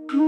কোন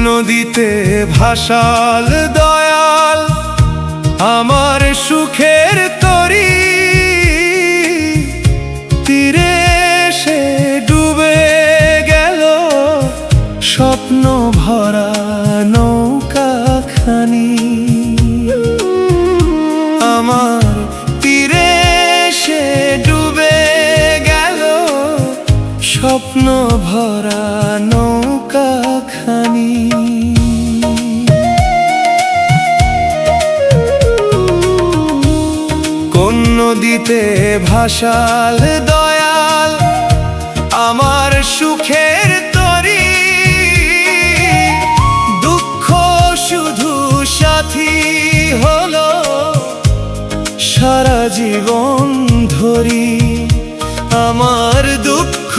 নদীতে ভাসাল দয়াল আমার সুখের তরী, তীরে এসে ডুবে গেল স্বপ্ন ভরা নৌকাখানি। আমার তীরে এসে ডুবে গেল স্বপ্ন ভরা নৌকাখানি। কোন নদীতে ভাসাল দয়াল আমার সুখের তরী, দুঃখ শুধু সাথী হলো সারা জীবন ধরি। আমার দুঃখ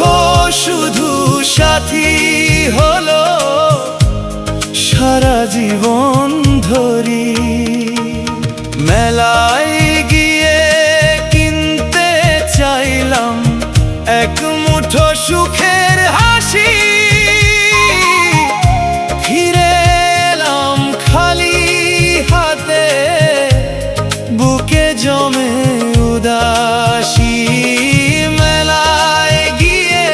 শুধু সাথী হলো সারা জীবন ধরি। মেলায় গিয়ে কিনতে চাইলাম এক মুঠো সুখের হাসি, ফিরে এলাম খালি হাতে, বুকে জমে উদাসী। মেলায় গিয়ে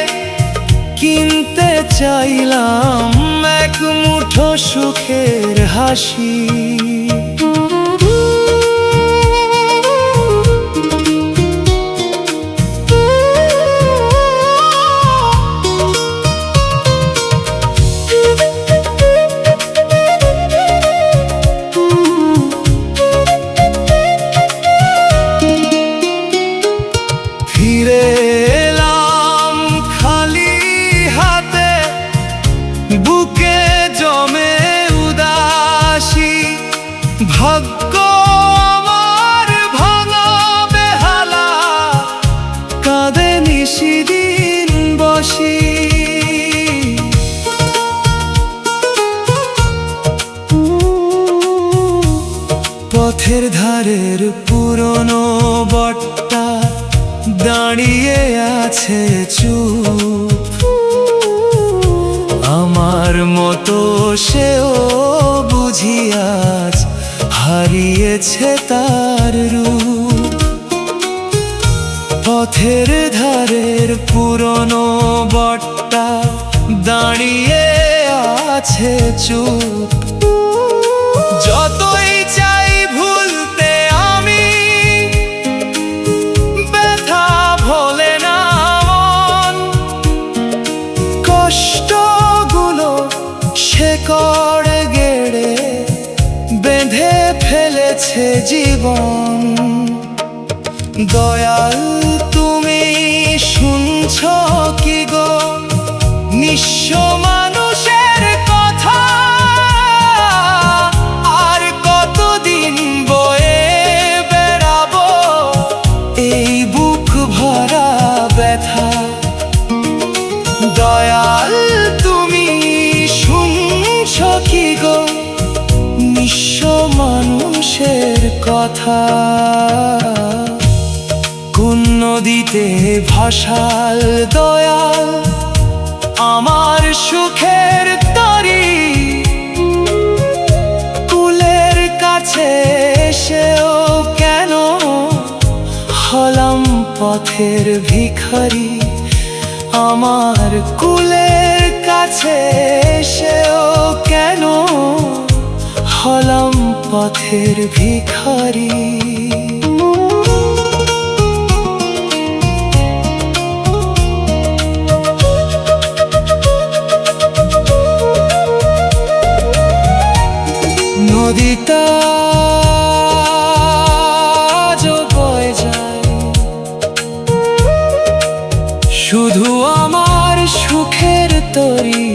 কিনতে চাইলাম এক মুঠো সুখের হাসি। ফিরে এলাম খালি হাতে, বুকে জমে উদাসী। ভাগ্য আমার ভাঙা বেহালা, কাঁদে নিশিদিন বসি। পথের ধারের পুরনো বটটা দাঁড়িয়ে আছে চুপ, আমার মতো সেও বুঝি আজ হারিয়েছে তার রূপ। পথের ধারের পুরনো বটটা দাঁড়িয়ে আছে চুপ, যতই চাই ভুলতে আমি ব্যথা ভোলে না মন। কষ্টগুলো শেকড় গেড়ে বেঁধে ফেলেছে জীবন। দয়াল তুমি শুনছ কি গো নিঃস্ব মানুষের কথা, আর কতদিন বয়ে বেড়াবো এই বুক ভরা ব্যথা। দয়াল তুমি শুনছ কি গো নিঃস্ব মানুষের কথা। কোন নদীতে ভাসাল দয়াল আমার সুখের তরী, কুলের কাছে এসেও কেন হলাম পথের ভিখারি। আমার কুলের কাছে এসেও কেন হলাম পথের ভিখারি। নদীটা আজও বয়ে যায়, শুধু আমার সুখের তরী,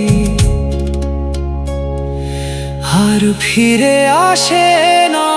আর ফিরে আসে না।